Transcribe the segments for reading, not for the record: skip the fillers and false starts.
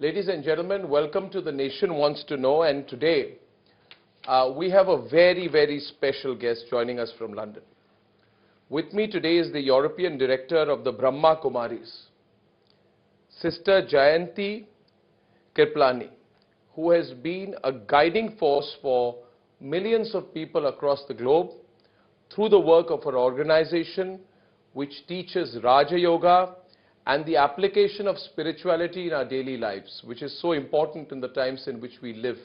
Ladies and gentlemen, welcome to The Nation Wants to Know, and today we have a very, very special guest joining us from London. With me today is the European Director of the Brahma Kumaris, Sister Jayanti Kriplani, who has been a guiding force for millions of people across the globe through the work of her organization, which teaches Raja Yoga and the application of spirituality in our daily lives, which is so important in the times in which we live.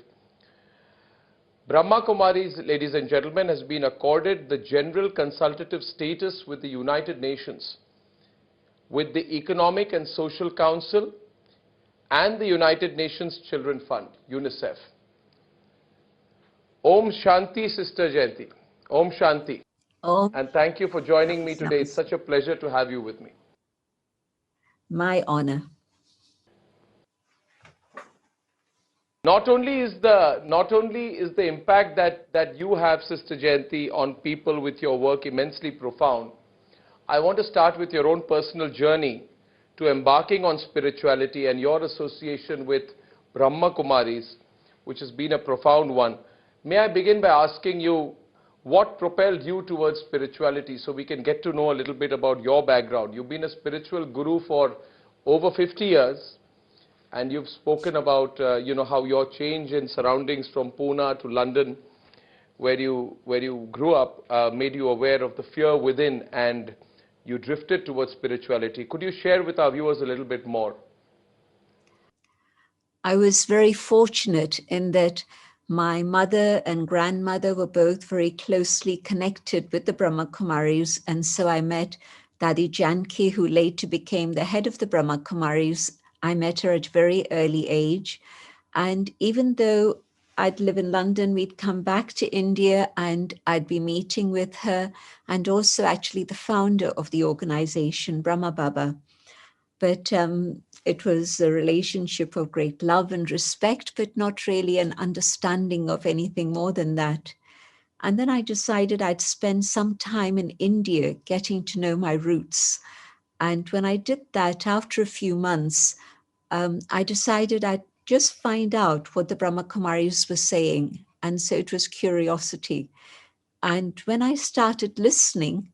Brahma Kumaris, ladies and gentlemen, has been accorded the general consultative status with the United Nations, with the Economic and Social Council, and the United Nations Children Fund, UNICEF. Om Shanti, Sister Jayanti. Om Shanti. Oh, And thank you for joining me today. nice. It's such a pleasure to have you with me. My honor. Not only is the impact that you have, Sister Jayanti, on people with your work immensely profound, I want to start with your own personal journey to embarking on spirituality and your association with Brahma Kumaris, which has been a profound one. May I begin by asking you, what propelled you towards spirituality, so we can get to know a little bit about your background? You've been a spiritual guru for over 50 years, and you've spoken about how your change in surroundings from Pune to London, where you grew up, made you aware of the fear within, and you drifted towards spirituality. Could you share with our viewers a little bit more? I was very fortunate in that my mother and grandmother were both very closely connected with the Brahma Kumaris, and so I met Dadi Janki, who later became the head of the Brahma Kumaris. I met her at a very early age, and even though I'd live in London, we'd come back to India and I'd be meeting with her, and also actually the founder of the organization, Brahma Baba. But it was a relationship of great love and respect, but not really an understanding of anything more than that. And then I decided I'd spend some time in India getting to know my roots. And when I did that, after a few months, I decided I'd just find out what the Brahma Kumaris were saying. And so it was curiosity. And when I started listening,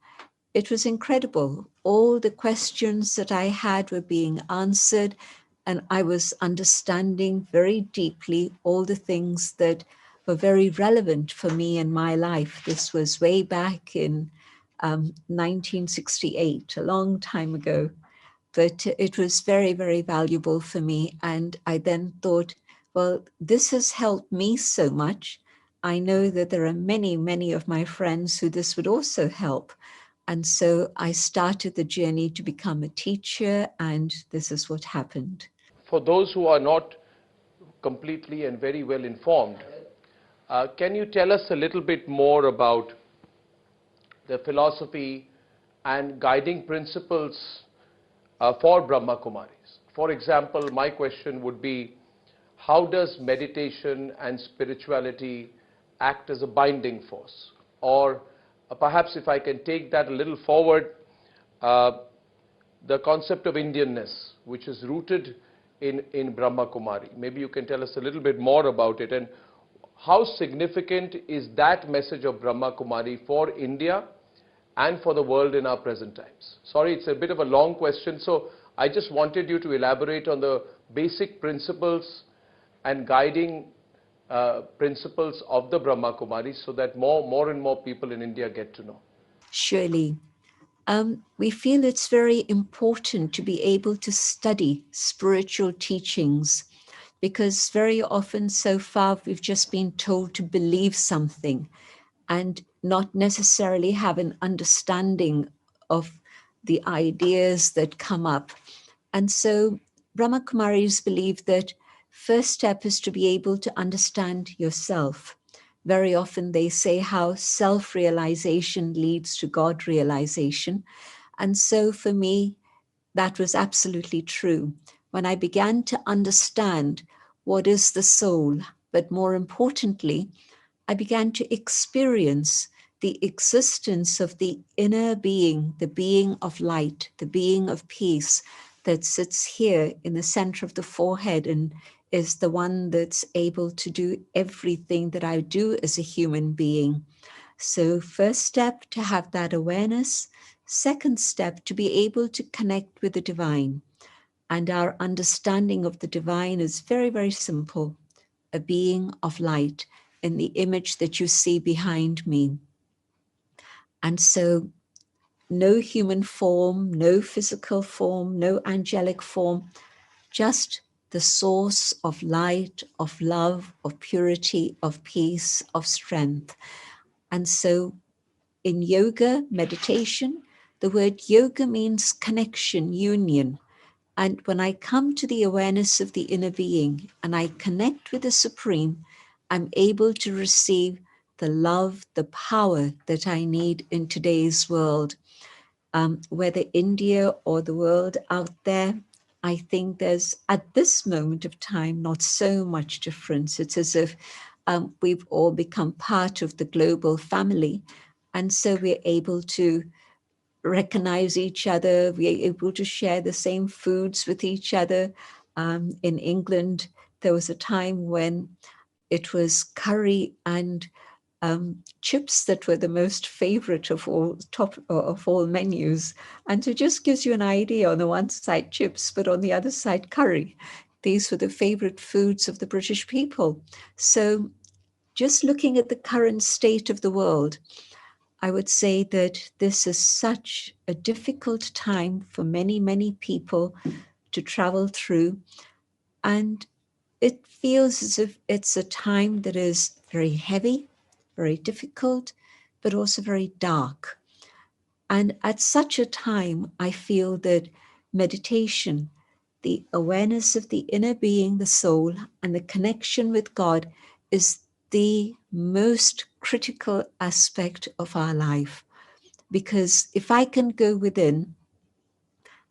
it was incredible. All the questions that I had were being answered, and I was understanding very deeply all the things that were very relevant for me in my life. This was way back in 1968, a long time ago. But it was very, very valuable for me. And I then thought, well, this has helped me so much. I know that there are many, many of my friends who this would also help. And so I started the journey to become a teacher, and this is what happened. For those who are not completely and very well informed, can you tell us a little bit more about the philosophy and guiding principles for Brahma Kumaris? For example, my question would be, how does meditation and spirituality act as a binding force? Or perhaps if I can take that a little forward, the concept of Indianness, which is rooted in Brahma Kumari. Maybe you can tell us a little bit more about it, and how significant is that message of Brahma Kumari for India and for the world in our present times? Sorry, it's a bit of a long question, so I just wanted you to elaborate on the basic principles and guiding principles of the Brahma Kumaris, so that more and more people in India get to know. Surely. We feel it's very important to be able to study spiritual teachings, because very often so far we've just been told to believe something and not necessarily have an understanding of the ideas that come up. And so Brahma Kumaris believe that first step is to be able to understand yourself. Very often they say how self-realization leads to God realization. And so for me, that was absolutely true. When I began to understand what is the soul, but more importantly, I began to experience the existence of the inner being, the being of light, the being of peace that sits here in the center of the forehead and is the one that's able to do everything that I do as a human being. So first step, to have that awareness. Second step, to be able to connect with the divine. And our understanding of the divine is very, very simple. A being of light in the image that you see behind me. And so no human form, no physical form, no angelic form, just the source of light, of love, of purity, of peace, of strength. And so in yoga, meditation, the word yoga means connection, union. And when I come to the awareness of the inner being and I connect with the Supreme, I'm able to receive the love, the power that I need in today's world. Whether India or the world out there, I think there's, at this moment of time, not so much difference. It's as if we've all become part of the global family. And so we're able to recognize each other. We're able to share the same foods with each other. In England, there was a time when it was curry and chips that were the most favorite of all menus. And so it just gives you an idea. On the one side chips, but on the other side curry. These were the favorite foods of the British people. So just looking at the current state of the world, I would say that this is such a difficult time for many, many people to travel through. And it feels as if it's a time that is very heavy, very difficult, but also very dark. And at such a time, I feel that meditation, the awareness of the inner being, the soul, and the connection with God is the most critical aspect of our life. Because if I can go within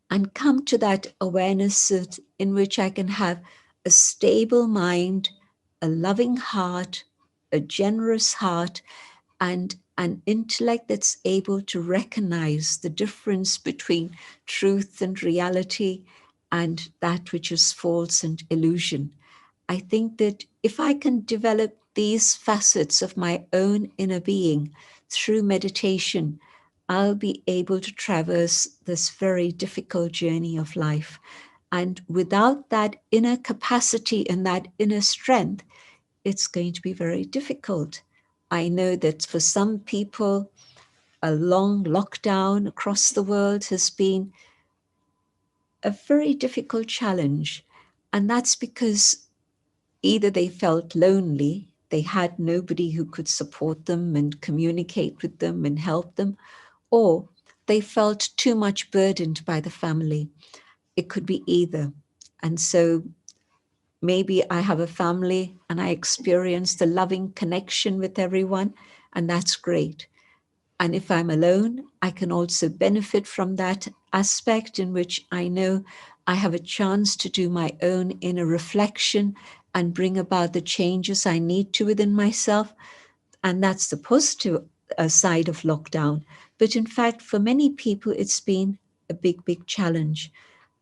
and come to that awareness in which I can have a stable mind, a loving heart, a generous heart, and an intellect that's able to recognize the difference between truth and reality and that which is false and illusion. I think that if I can develop these facets of my own inner being through meditation, I'll be able to traverse this very difficult journey of life. And without that inner capacity and that inner strength, it's going to be very difficult. I know that for some people, a long lockdown across the world has been a very difficult challenge. And that's because either they felt lonely, they had nobody who could support them and communicate with them and help them, or they felt too much burdened by the family. It could be either. And so maybe I have a family and I experience the loving connection with everyone, and that's great. And if I'm alone, I can also benefit from that aspect in which I know I have a chance to do my own inner reflection and bring about the changes I need to within myself. And that's the positive side of lockdown. But in fact, for many people, it's been a big, big challenge.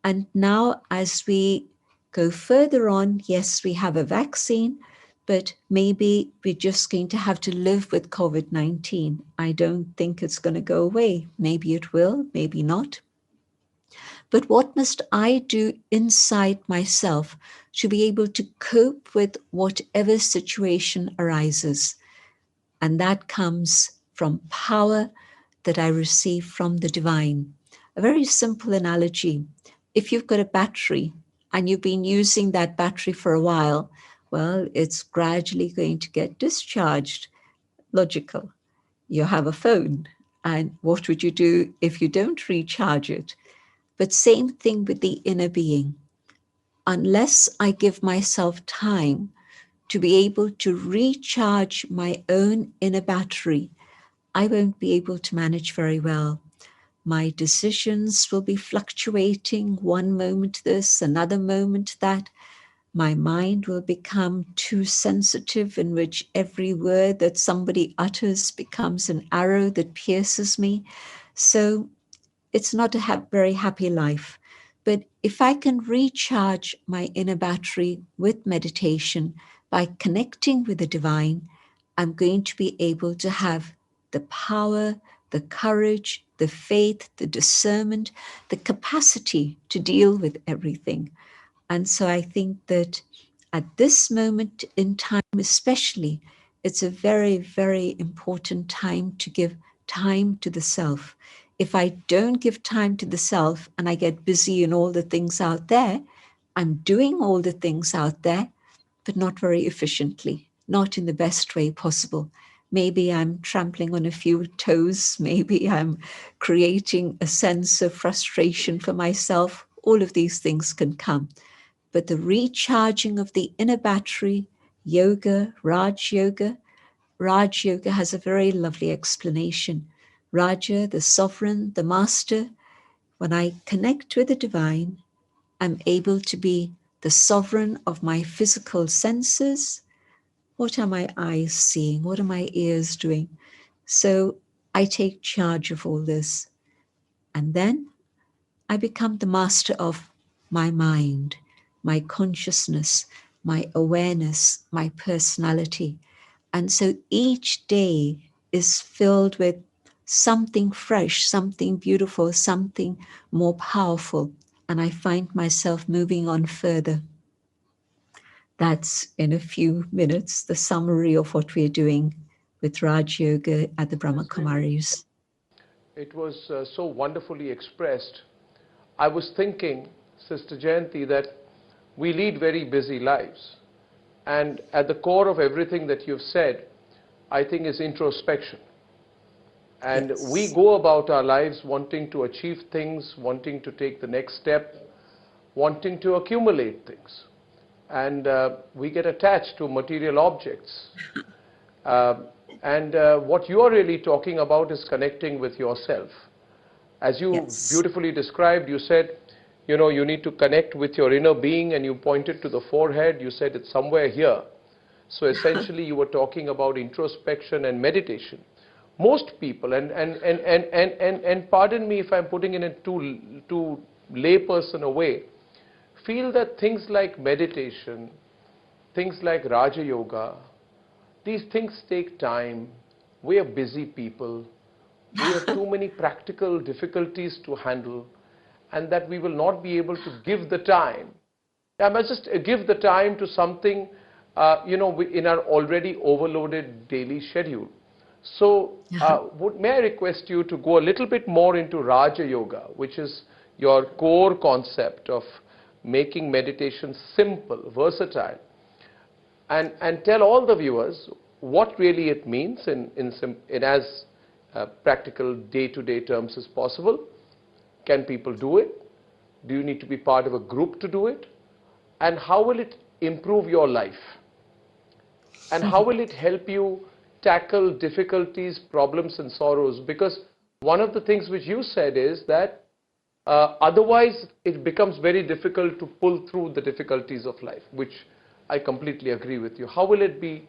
And now, as we go further on, yes, we have a vaccine, but maybe we're just going to have to live with COVID-19. I don't think it's going to go away. Maybe it will, maybe not. But what must I do inside myself to be able to cope with whatever situation arises? And that comes from power that I receive from the divine. A very simple analogy. If you've got a battery and you've been using that battery for a while, well, it's gradually going to get discharged. Logical. You have a phone, and what would you do if you don't recharge it? But same thing with the inner being. Unless I give myself time to be able to recharge my own inner battery, I won't be able to manage very well. My decisions will be fluctuating, one moment this, another moment that. My mind will become too sensitive, in which every word that somebody utters becomes an arrow that pierces me. So it's not a very happy life. But if I can recharge my inner battery with meditation by connecting with the divine, I'm going to be able to have the power, the courage, the faith, the discernment, the capacity to deal with everything. And so I think that at this moment in time, especially, it's a very, very important time to give time to the self. If I don't give time to the self and I get busy in all the things out there, I'm doing all the things out there, but not very efficiently, not in the best way possible. Maybe I'm trampling on a few toes. Maybe I'm creating a sense of frustration for myself. All of these things can come. But the recharging of the inner battery, yoga, Raj Yoga has a very lovely explanation. Raja, the sovereign, the master, when I connect with the divine, I'm able to be the sovereign of my physical senses. What are my eyes seeing? What are my ears doing? So I take charge of all this. And then I become the master of my mind, my consciousness, my awareness, my personality. And so each day is filled with something fresh, something beautiful, something more powerful. And I find myself moving on further. That's in a few minutes the summary of what we're doing with Raj Yoga at the Brahma Kumaris. It was so wonderfully expressed. I was thinking, Sister Jayanti, that we lead very busy lives. And at the core of everything that you've said, I think, is introspection. And Yes. we go about our lives wanting to achieve things, wanting to take the next step, wanting to accumulate things. And we get attached to material objects. What you are really talking about is connecting with yourself. As you Yes. beautifully described, you said, you need to connect with your inner being, and you pointed to the forehead. You said it's somewhere here. So essentially, you were talking about introspection and meditation. Most people, and pardon me if I'm putting it in too layperson a way, feel that things like meditation, things like Raja Yoga, these things take time. We are busy people. We have too many practical difficulties to handle, and that we will not be able to give the time. I must just give the time to something, in our already overloaded daily schedule. So, may I request you to go a little bit more into Raja Yoga, which is your core concept of making meditation simple, versatile, and tell all the viewers what really it means in as practical day-to-day terms as possible. Can people do it? Do you need to be part of a group to do it? And how will it improve your life? And how will it help you tackle difficulties, problems, and sorrows? Because one of the things which you said is that otherwise it becomes very difficult to pull through the difficulties of life, which I completely agree with you. How will it be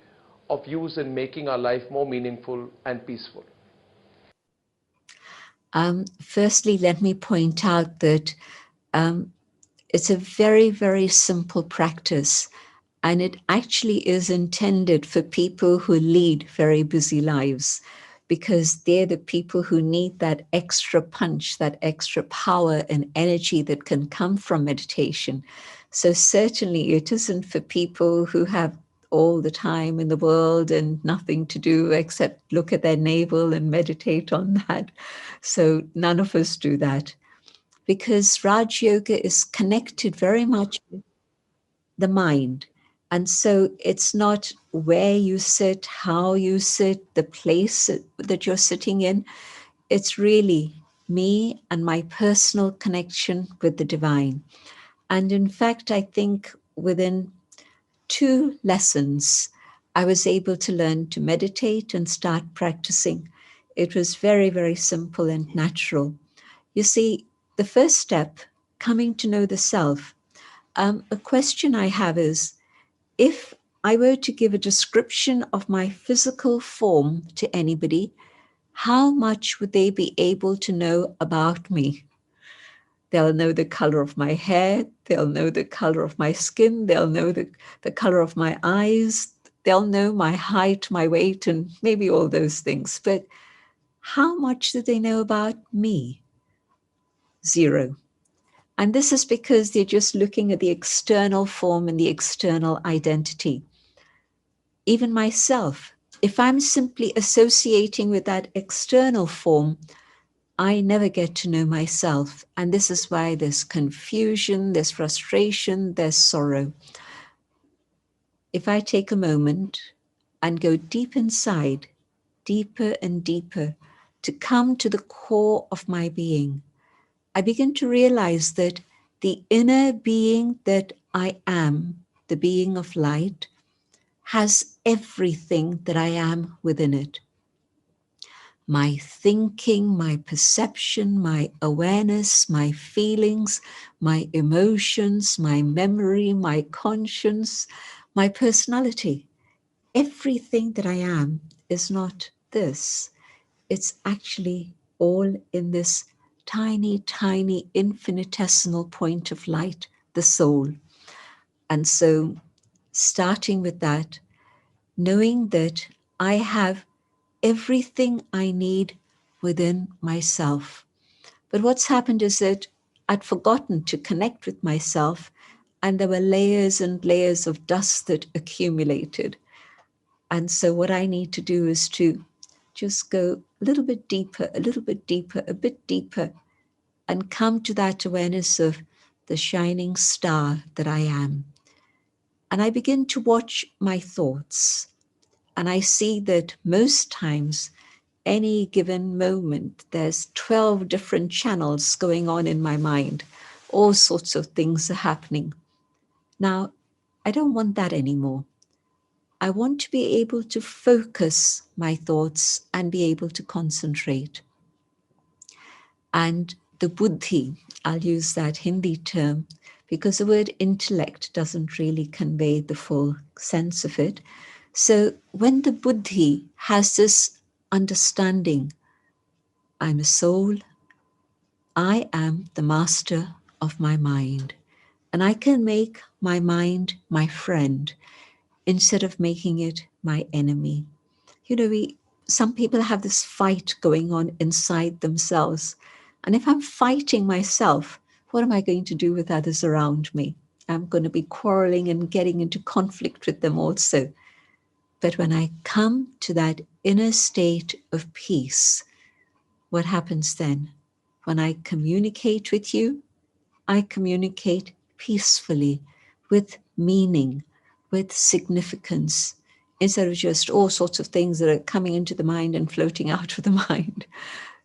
of use in making our life more meaningful and peaceful? Firstly, let me point out that it's a very, very simple practice, and it actually is intended for people who lead very busy lives, because they're the people who need that extra punch, that extra power and energy that can come from meditation. So certainly it isn't for people who have all the time in the world and nothing to do except look at their navel and meditate on that. So none of us do that, because Raj Yoga is connected very much with the mind. And so it's not where you sit, how you sit, the place that you're sitting in. It's really me and my personal connection with the divine. And in fact, I think within 2 lessons, I was able to learn to meditate and start practicing. It was very, very simple and natural. You see, the first step, coming to know the self. A question I have is, if I were to give a description of my physical form to anybody, how much would they be able to know about me? They'll know the color of my hair. They'll know the color of my skin. They'll know the color of my eyes. They'll know my height, my weight, and maybe all those things. But how much do they know about me? Zero. And this is because they're just looking at the external form and the external identity. Even myself, if I'm simply associating with that external form, I never get to know myself. And this is why there's confusion, there's frustration, there's sorrow. If I take a moment and go deep inside, deeper and deeper, to come to the core of my being, I begin to realize that the inner being that I am, the being of light, has everything that I am within it. My thinking, my perception, my awareness, my feelings, my emotions, my memory, my conscience, my personality. Everything that I am is not this. It's actually all in this tiny, tiny, infinitesimal point of light, the soul. And so, starting with that, knowing that I have everything I need within myself. But what's happened is that I'd forgotten to connect with myself, and there were layers and layers of dust that accumulated. And so, what I need to do is to just go a little bit deeper, a little bit deeper, a bit deeper, and come to that awareness of the shining star that I am. And I begin to watch my thoughts. And I see that most times, any given moment, there's 12 different channels going on in my mind. All sorts of things are happening. Now, I don't want that anymore. I want to be able to focus my thoughts and be able to concentrate. And the buddhi, I'll use that Hindi term because the word intellect doesn't really convey the full sense of it. So when the buddhi has this understanding, I'm a soul, I am the master of my mind, and I can make my mind my friend instead of making it my enemy. You know, some people have this fight going on inside themselves. And if I'm fighting myself, what am I going to do with others around me? I'm going to be quarreling and getting into conflict with them also. But when I come to that inner state of peace, what happens then? When I communicate with you, I communicate peacefully, with meaning, with significance, instead of just all sorts of things that are coming into the mind and floating out of the mind.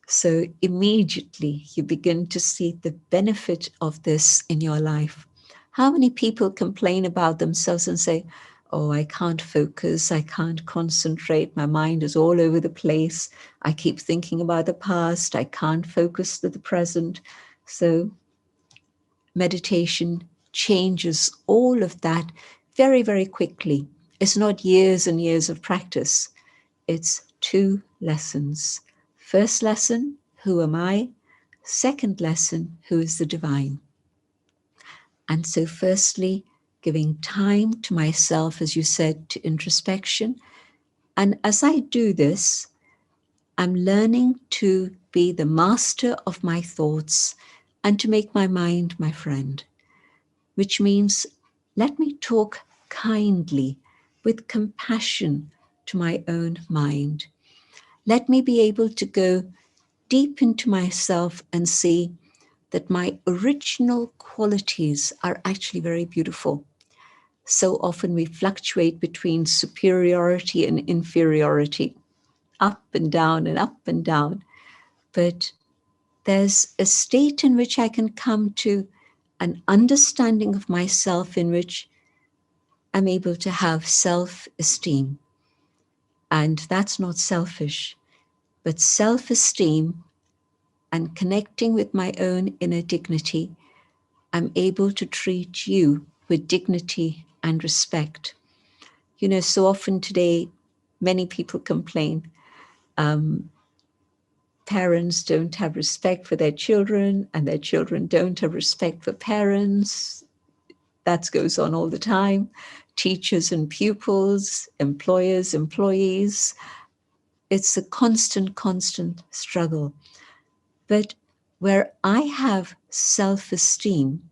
So immediately you begin to see the benefit of this in your life. How many people complain about themselves and say, oh, I can't focus, I can't concentrate, my mind is all over the place, I keep thinking about the past, I can't focus to the present. So meditation changes all of that very, very quickly. It's not years and years of practice. It's 2 lessons. First lesson, who am I? Second lesson, who is the divine? And so firstly, giving time to myself, as you said, to introspection. And as I do this, I'm learning to be the master of my thoughts and to make my mind my friend, which means let me talk kindly with compassion to my own mind. Let me be able to go deep into myself and see that my original qualities are actually very beautiful. So often we fluctuate between superiority and inferiority, up and down and up and down. But there's a state in which I can come to an understanding of myself in which I'm able to have self-esteem. And that's not selfish, but self-esteem and connecting with my own inner dignity, I'm able to treat you with dignity and respect. You know, so often today, many people complain, parents don't have respect for their children and their children don't have respect for parents. That goes on all the time. Teachers and pupils, employers, employees. It's a constant struggle. But where I have self-esteem,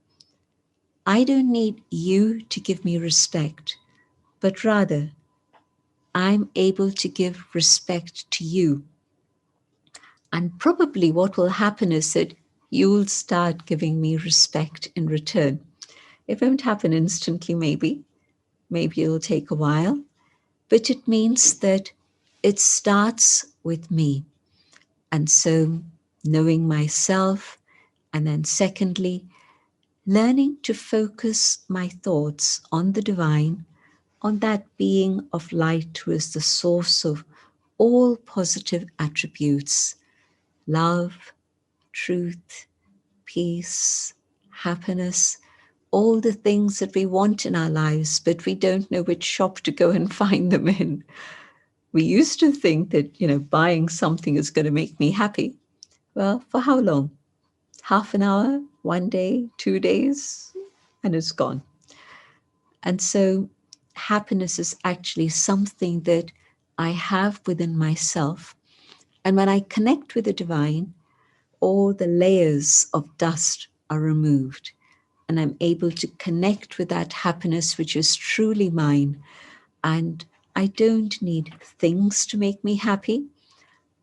I don't need you to give me respect, but rather I'm able to give respect to you. And probably what will happen is that you'll start giving me respect in return. It won't happen instantly, maybe. Maybe it'll take a while. But it means that it starts with me. And so knowing myself, and then secondly, learning to focus my thoughts on the divine, on that being of light who is the source of all positive attributes, love, truth, peace, happiness, all the things that we want in our lives, but we don't know which shop to go and find them in. We used to think that, buying something is going to make me happy. Well, for how long? Half an hour, 1 day, 2 days, and it's gone. And so happiness is actually something that I have within myself. And when I connect with the divine, all the layers of dust are removed. And I'm able to connect with that happiness which is truly mine. And I don't need things to make me happy.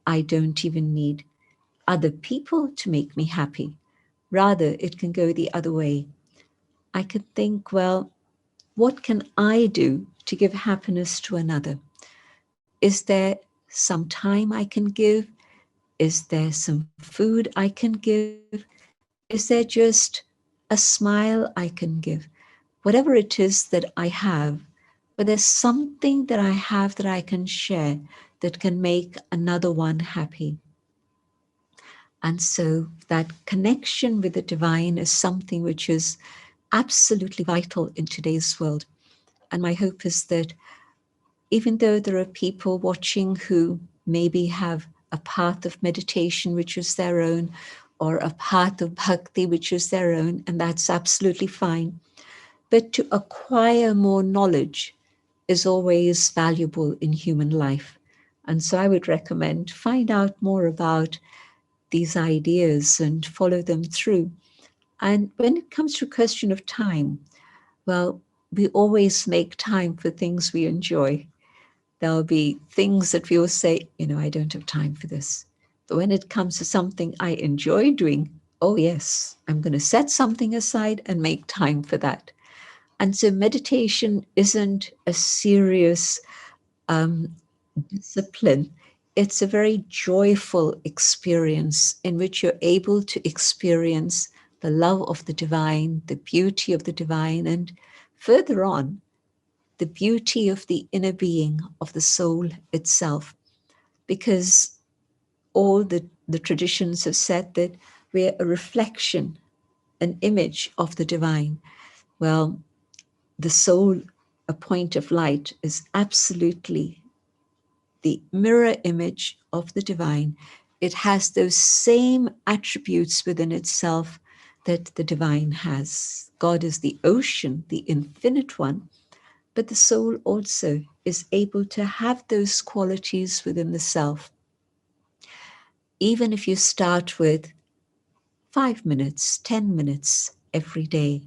I don't even need other people to make me happy. Rather, it can go the other way. I can think, well, what can I do to give happiness to another? Is there some time I can give? Is there some food I can give? Is there just a smile I can give? Whatever it is that I have, but there's something that I have that I can share that can make another one happy. And so that connection with the divine is something which is absolutely vital in today's world. And my hope is that even though there are people watching who maybe have a path of meditation which is their own, or a path of bhakti which is their own, and that's absolutely fine, but to acquire more knowledge is always valuable in human life. And so I would recommend find out more about these ideas and follow them through. And when it comes to a question of time, well, we always make time for things we enjoy. There'll be things that we will say, I don't have time for this. But when it comes to something I enjoy doing, oh yes, I'm going to set something aside and make time for that. And so meditation isn't a serious discipline. It's a very joyful experience in which you're able to experience the love of the divine, the beauty of the divine, and further on, the beauty of the inner being of the soul itself. Because all the traditions have said that we're a reflection, an image of the divine. Well, the soul, a point of light, is absolutely the mirror image of the divine. It has those same attributes within itself that the divine has. God is the ocean, the infinite one, but the soul also is able to have those qualities within the self. Even if you start with 5 minutes, 10 minutes every day,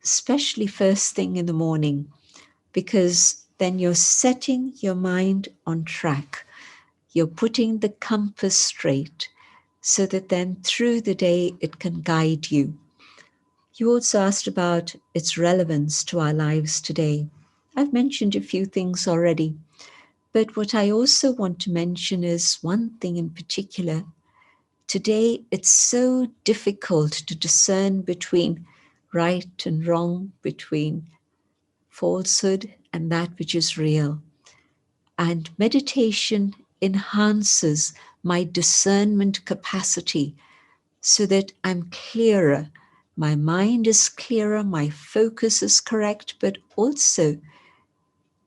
especially first thing in the morning, because then you're setting your mind on track. You're putting the compass straight so that then through the day it can guide you. You also asked about its relevance to our lives today. I've mentioned a few things already, but what I also want to mention is one thing in particular. Today, it's so difficult to discern between right and wrong, between falsehood and that which is real. And meditation enhances my discernment capacity so that I'm clearer. My mind is clearer, my focus is correct, but also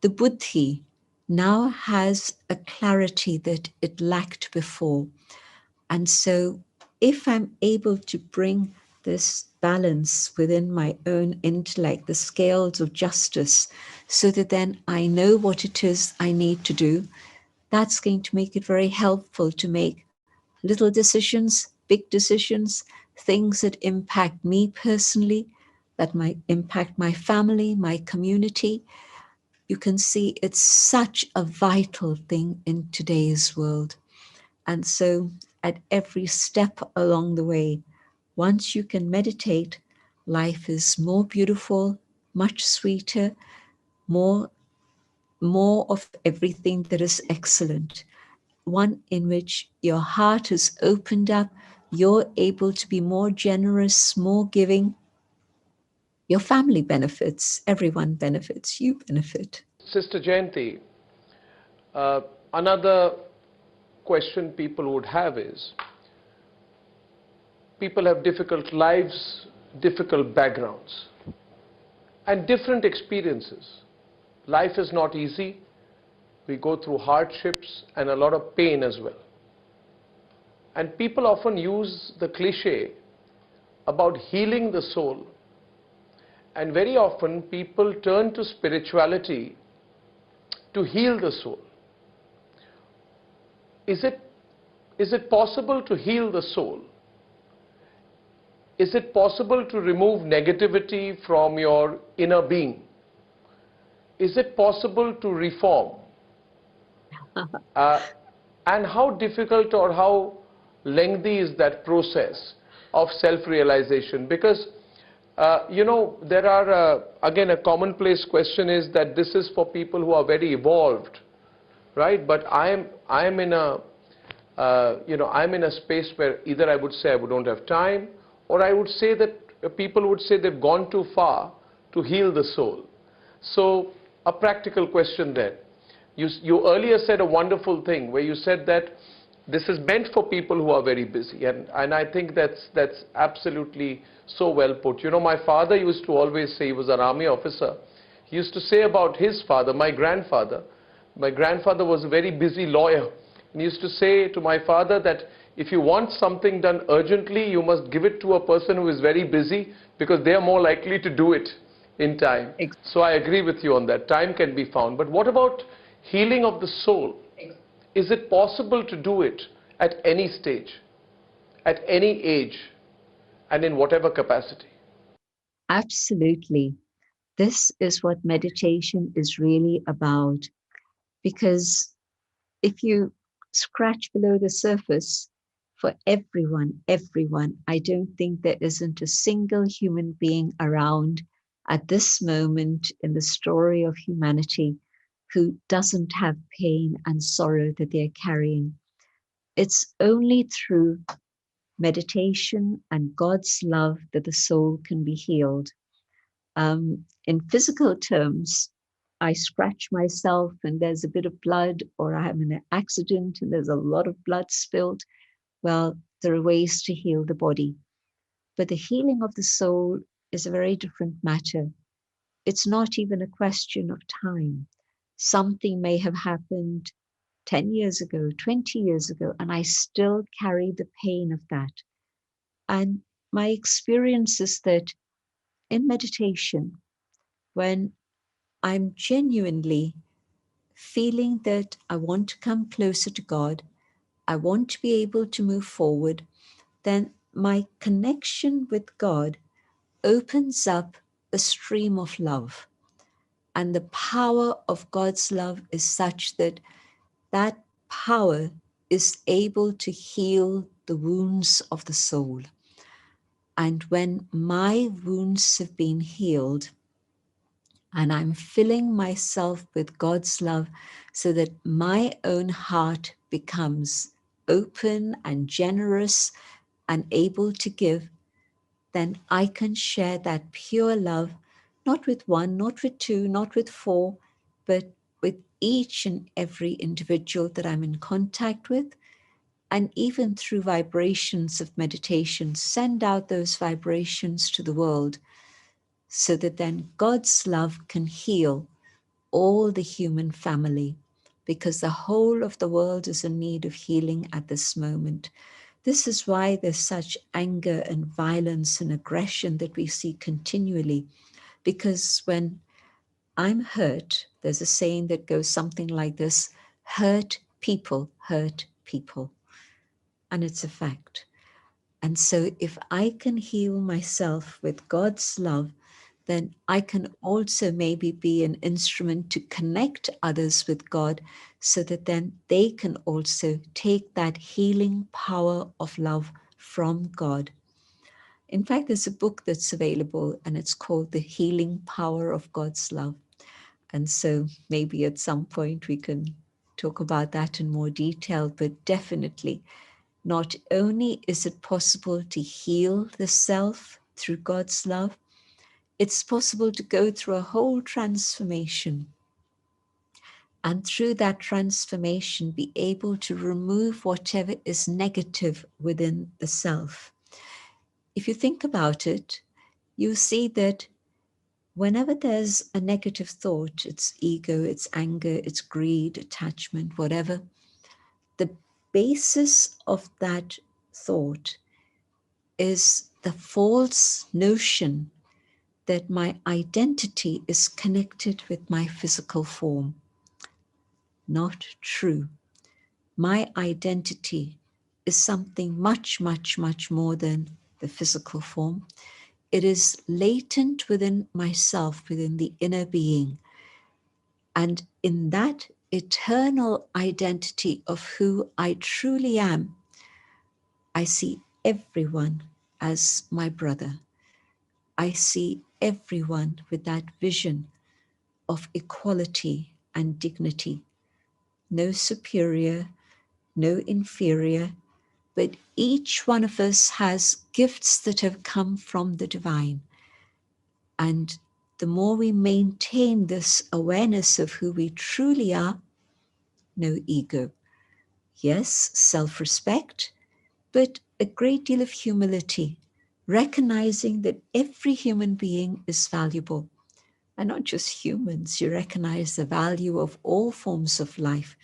the buddhi now has a clarity that it lacked before. And so if I'm able to bring this balance within my own intellect, the scales of justice, so that then I know what it is I need to do, that's going to make it very helpful to make little decisions, big decisions, things that impact me personally, that might impact my family, my community. You can see it's such a vital thing in today's world. And so at every step along the way, once you can meditate, life is more beautiful, much sweeter, more, more of everything that is excellent. One in which your heart is opened up, you're able to be more generous, more giving. Your family benefits, everyone benefits, you benefit. Sister Jayanti, uh, another question people would have is, people have difficult lives, difficult backgrounds, and different experiences. Life is not easy. We go through hardships and a lot of pain as well. And people often use the cliche about healing the soul. And very often people turn to spirituality to heal the soul. Is it possible to heal the soul? Is it possible to remove negativity from your inner being? Is it possible to reform? And how difficult or how lengthy is that process of self-realization? Because, there are, again, a commonplace question is that this is for people who are very evolved, right? But I am in a, I'm in a space where either I would say I don't have time, or I would say that people would say they've gone too far to heal the soul. So, a practical question then. You earlier said a wonderful thing where you said that this is meant for people who are very busy, and I think that's absolutely so well put. My father used to always say, he was an army officer, he used to say about his father, my grandfather was a very busy lawyer, and he used to say to my father that if you want something done urgently, you must give it to a person who is very busy, because they are more likely to do it in time. So I agree with you on that. Time can be found. But what about healing of the soul? Is it possible to do it at any stage, at any age, and in whatever capacity? Absolutely. This is what meditation is really about. Because if you scratch below the surface, for everyone, I don't think there isn't a single human being around at this moment in the story of humanity who doesn't have pain and sorrow that they're carrying. It's only through meditation and God's love that the soul can be healed. In physical terms, I scratch myself and there's a bit of blood, or I'm in an accident and there's a lot of blood spilled. Well, there are ways to heal the body. But the healing of the soul is a very different matter. It's not even a question of time. Something may have happened 10 years ago, 20 years ago, and I still carry the pain of that. And my experience is that in meditation, when I'm genuinely feeling that I want to come closer to God, I want to be able to move forward, then my connection with God opens up a stream of love. And the power of God's love is such that that power is able to heal the wounds of the soul. And when my wounds have been healed, and I'm filling myself with God's love so that my own heart becomes open and generous and able to give, then I can share that pure love, not with one, not with two, not with four, but with each and every individual that I'm in contact with. And even through vibrations of meditation, send out those vibrations to the world so that then God's love can heal all the human family, because the whole of the world is in need of healing at this moment. This is why there's such anger and violence and aggression that we see continually. Because when I'm hurt, there's a saying that goes something like this: hurt people hurt people. And it's a fact. And so if I can heal myself with God's love, then I can also maybe be an instrument to connect others with God, so that then they can also take that healing power of love from God. In fact, there's a book that's available and it's called The Healing Power of God's Love. And so maybe at some point we can talk about that in more detail, but definitely not only is it possible to heal the self through God's love, it's possible to go through a whole transformation. And through that transformation, be able to remove whatever is negative within the self. If you think about it, you see that whenever there's a negative thought, it's ego, it's anger, it's greed, attachment, whatever, the basis of that thought is the false notion that my identity is connected with my physical form. Not true. My identity is something much, much, much more than the physical form. It is latent within myself, within the inner being. And in that eternal identity of who I truly am, I see everyone as my brother. I see everyone with that vision of equality and dignity. No superior, no inferior, but each one of us has gifts that have come from the divine. And the more we maintain this awareness of who we truly are, no ego. Yes, self-respect, but a great deal of humility, recognizing that every human being is valuable. And not just humans, you recognize the value of all forms of life.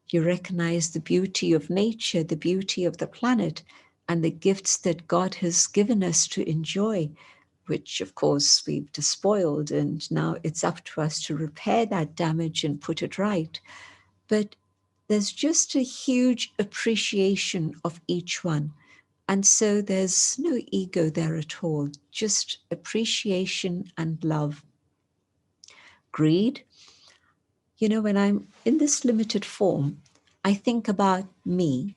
You recognize the beauty of nature, the beauty of the planet, and the gifts that God has given us to enjoy, which of course we've despoiled, and now it's up to us to repair that damage and put it right. But there's just a huge appreciation of each one. And so there's no ego there at all, just appreciation and love. Greed, when I'm in this limited form, I think about me,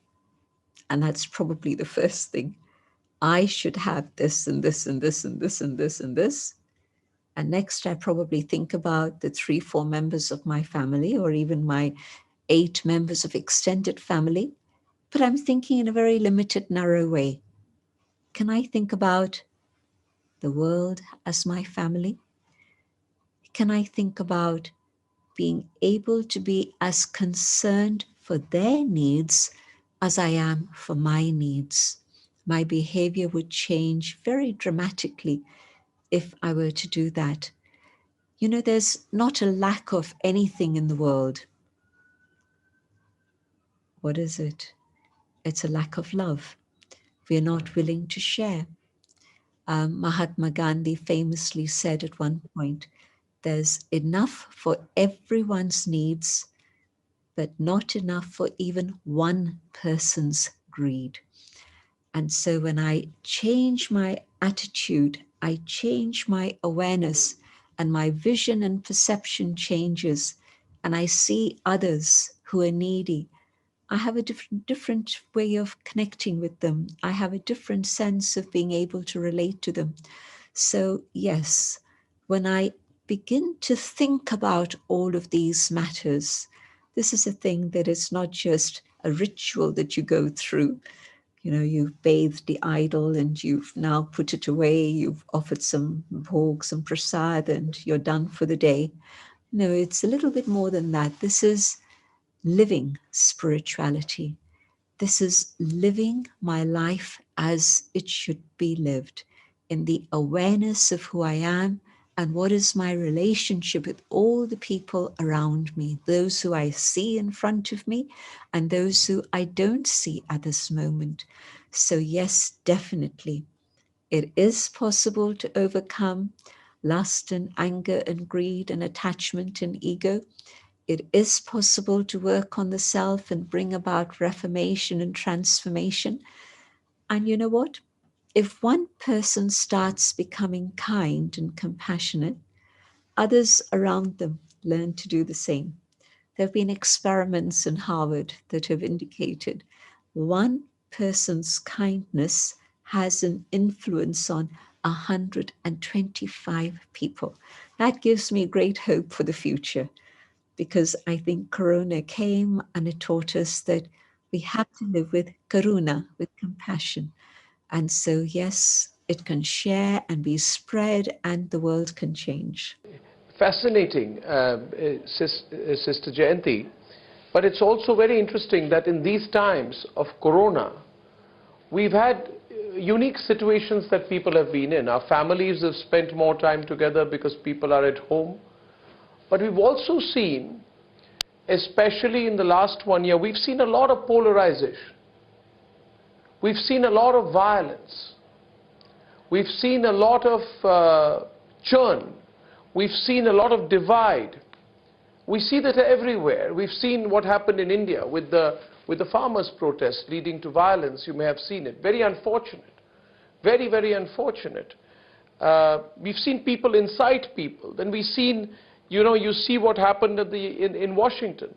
and that's probably the first thing. I should have this and this and this and this and this and this. And next, I probably think about the 3-4 members of my family, or even my 8 members of extended family. But I'm thinking in a very limited, narrow way. Can I think about the world as my family? Can I think about being able to be as concerned for their needs as I am for my needs? My behavior would change very dramatically if I were to do that. There's not a lack of anything in the world. What is it? It's a lack of love. We're not willing to share. Mahatma Gandhi famously said at one point, there's enough for everyone's needs, but not enough for even one person's greed. And so when I change my attitude, I change my awareness, and my vision and perception changes, and I see others who are needy, I have a different way of connecting with them. I have a different sense of being able to relate to them. So yes, when I begin to think about all of these matters, this is a thing that is not just a ritual that you go through. You've bathed the idol and you've now put it away. You've offered some bhog, some prasad, and you're done for the day. No, it's a little bit more than that. This is living spirituality. This is living my life as it should be lived, in the awareness of who I am and what is my relationship with all the people around me, those who I see in front of me and those who I don't see at this moment. So yes, definitely, it is possible to overcome lust and anger and greed and attachment and ego. It is possible to work on the self and bring about reformation and transformation. And you know what? If one person starts becoming kind and compassionate, others around them learn to do the same. There have been experiments in Harvard that have indicated one person's kindness has an influence on 125 people. That gives me great hope for the future, because I think Corona came and it taught us that we have to live with karuna, with compassion. And so, yes, it can share and be spread, and the world can change. Fascinating, Sister Jayanti. But it's also very interesting that in these times of Corona, we've had unique situations that people have been in. Our families have spent more time together because people are at home. But we've also seen, especially in the last 1 year, we've seen a lot of polarization. We've seen a lot of violence. We've seen a lot of churn. We've seen a lot of divide. We see that everywhere. We've seen what happened in India with the farmers' protest leading to violence. You may have seen it. Very unfortunate. Very, very unfortunate. We've seen people incite people. Then we've seen, you see what happened in Washington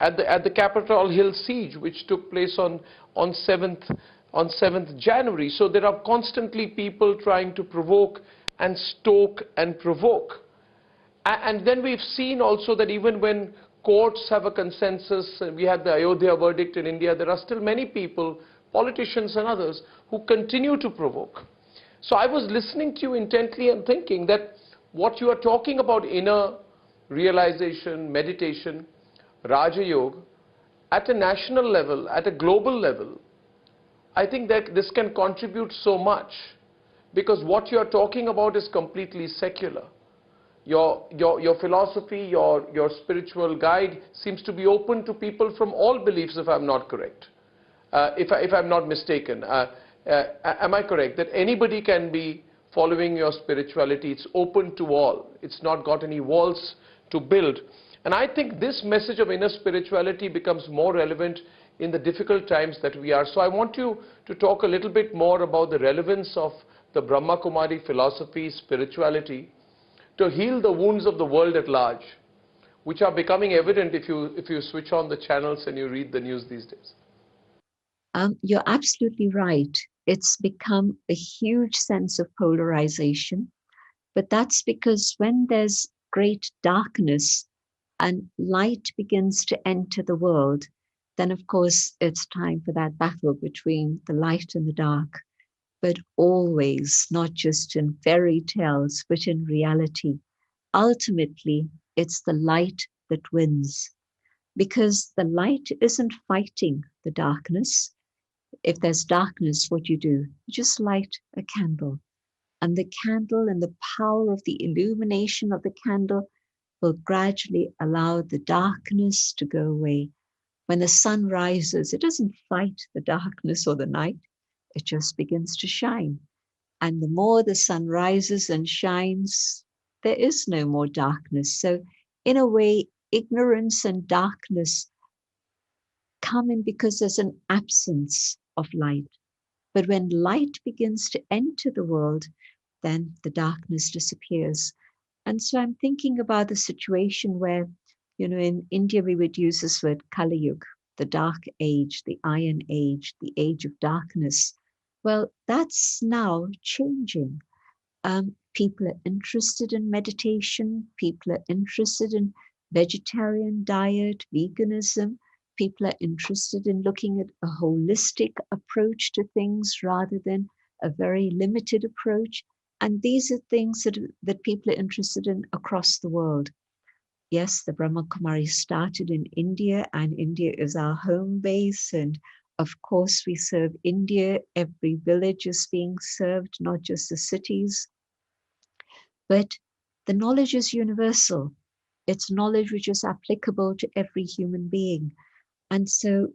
at the Capitol Hill siege, which took place on 7th January. So there are constantly people trying to provoke and stoke and provoke. And then we've seen also that even when courts have a consensus, we had the Ayodhya verdict in India, there are still many people, politicians and others, who continue to provoke. So I was listening to you intently and thinking that what you are talking about, inner realization, meditation, Raja Yoga, at a national level, at a global level, I think that this can contribute so much, because what you are talking about is completely secular. Your philosophy, your spiritual guide seems to be open to people from all beliefs, if I'm not correct, if I'm not mistaken. Am I correct that anybody can be following your spirituality? It's open to all. It's not got any walls to build. And I think this message of inner spirituality becomes more relevant in the difficult times that we are. So I want you to talk a little bit more about the relevance of the Brahma Kumari philosophy, spirituality, to heal the wounds of the world at large, which are becoming evident if you switch on the channels and you read the news these days. You're absolutely right. It's become a huge sense of polarization, but that's because when there's great darkness and light begins to enter the world, then of course it's time for that battle between the light and the dark. But always, not just in fairy tales, but in reality, ultimately, it's the light that wins. Because the light isn't fighting the darkness. If there's darkness, what you do? You just light a candle. And the candle and the power of the illumination of the candle will gradually allow the darkness to go away. When the sun rises, it doesn't fight the darkness or the night. It just begins to shine. And the more the sun rises and shines, there is no more darkness. So in a way, ignorance and darkness come in because there's an absence of light. But when light begins to enter the world, then the darkness disappears. And so I'm thinking about the situation where, in India, we would use this word Kali Yuga, the dark age, the iron age, the age of darkness. Well, that's now changing. People are interested in meditation. People are interested in vegetarian diet, veganism. People are interested in looking at a holistic approach to things rather than a very limited approach. And these are things that people are interested in across the world. Yes, the Brahma Kumaris started in India, and India is our home base. And of course, we serve India. Every village is being served, not just the cities. But the knowledge is universal. It's knowledge which is applicable to every human being. And so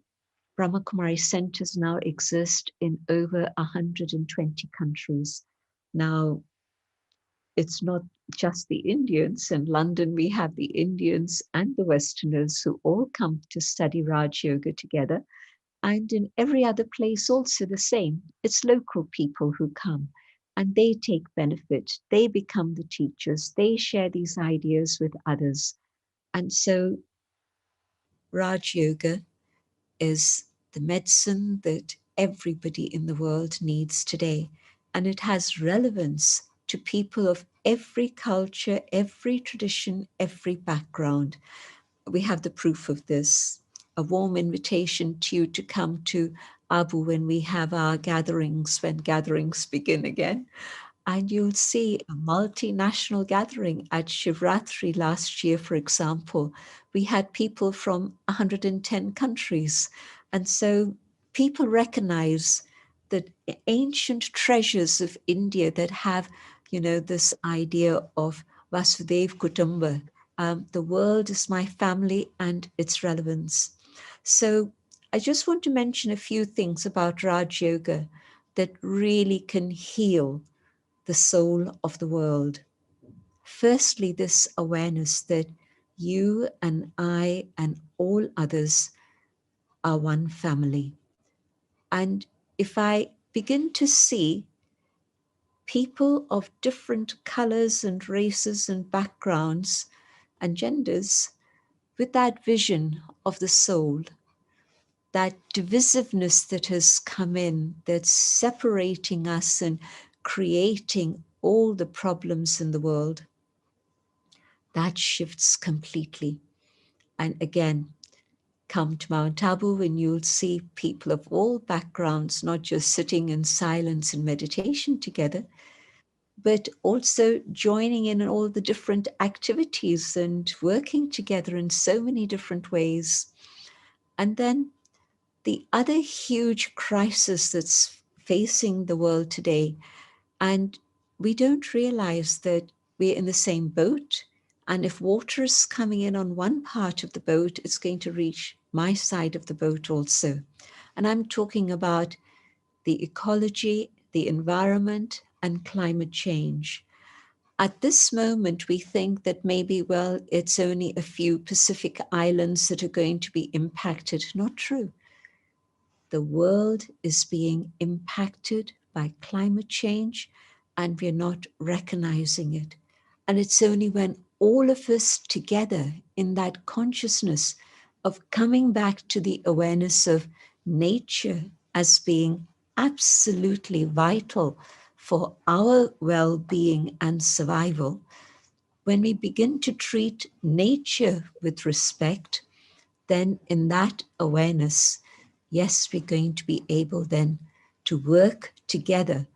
Brahma Kumari centers now exist in over 120 countries. Now, it's not just the Indians. In London, we have the Indians and the Westerners who all come to study Raj Yoga together. And in every other place also the same. It's local people who come and they take benefit. They become the teachers. They share these ideas with others. And so Raj Yoga is the medicine that everybody in the world needs today. And it has relevance to people of every culture, every tradition, every background. We have the proof of this. A warm invitation to you to come to Abu when we have our gatherings, when gatherings begin again. And you'll see a multinational gathering at Shivratri last year, for example. We had people from 110 countries. And so people recognize that ancient treasures of India that have, this idea of Vasudev Kutumba, the world is my family and its relevance. So I just want to mention a few things about Raj Yoga that really can heal the soul of the world. Firstly, this awareness that you and I and all others are one family. And if I begin to see people of different colors and races and backgrounds and genders with that vision of the soul, that divisiveness that has come in, that's separating us and creating all the problems in the world, that shifts completely. And again, come to Mount Abu and you'll see people of all backgrounds, not just sitting in silence and meditation together, but also joining in all the different activities and working together in so many different ways. And then the other huge crisis that's facing the world today, and we don't realize that we're in the same boat. And if water is coming in on one part of the boat, it's going to reach my side of the boat also. And I'm talking about the ecology, the environment, and climate change. At this moment, we think that maybe, well, it's only a few Pacific islands that are going to be impacted. Not true. The world is being impacted by climate change and we're not recognizing it. And it's only when all of us together in that consciousness of coming back to the awareness of nature as being absolutely vital for our well-being and survival, when we begin to treat nature with respect, then in that awareness, yes, we're going to be able then to work together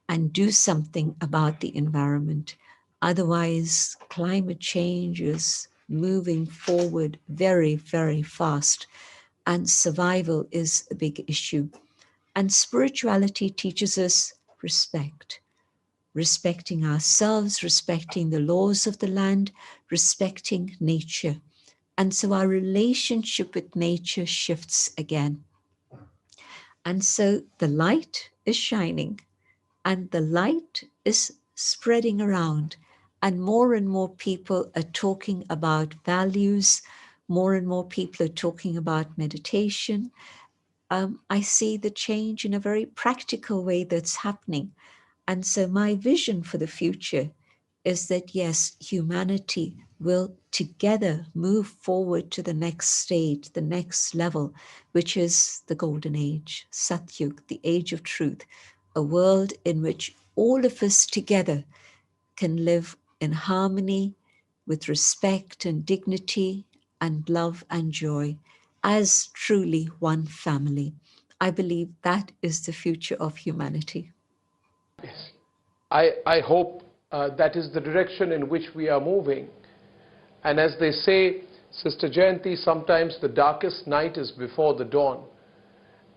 and do something about the environment. Otherwise, climate change is moving forward very, very fast, and survival is a big issue. And spirituality teaches us respect. Respecting ourselves, respecting the laws of the land, respecting nature. And so our relationship with nature shifts again. And so the light is shining and the light is spreading around. And more people are talking about values. More and more people are talking about meditation. I see the change in a very practical way that's happening. And so my vision for the future is that, yes, humanity will together move forward to the next stage, the next level, which is the golden age, Satyug, the age of truth, a world in which all of us together can live in harmony with respect and dignity and love and joy as truly one family. I believe that is the future of humanity. Yes. I hope that is the direction in which we are moving. And as they say, Sister Jayanti, sometimes the darkest night is before the dawn.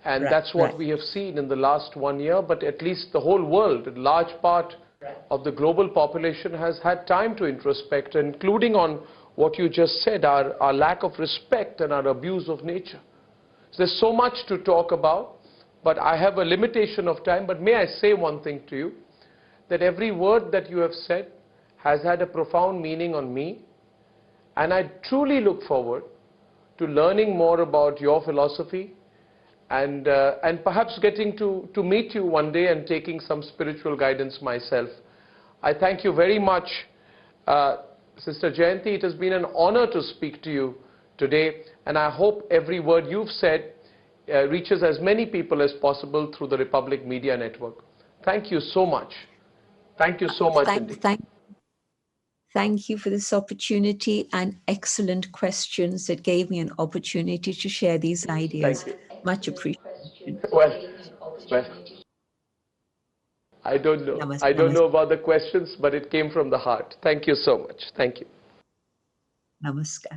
And that's what we have seen in the last 1 year, but at least the whole world, a large part of the global population has had time to introspect, including on what you just said, our lack of respect and our abuse of nature. There's so much to talk about, but I have a limitation of time. But may I say one thing to you, that every word that you have said has had a profound meaning on me, and I truly look forward to learning more about your philosophy and perhaps getting to meet you one day and taking some spiritual guidance myself. I thank you very much, Sister Jayanti. It has been an honor to speak to you today, and I hope every word you've said reaches as many people as possible through the Republic Media Network. Thank you so much. Thank you so much indeed. Thank you for this opportunity and excellent questions that gave me an opportunity to share these ideas. Much appreciated. Well, I don't know. Namaste. I don't know about the questions, but it came from the heart. Thank you so much. Thank you. Namaskar.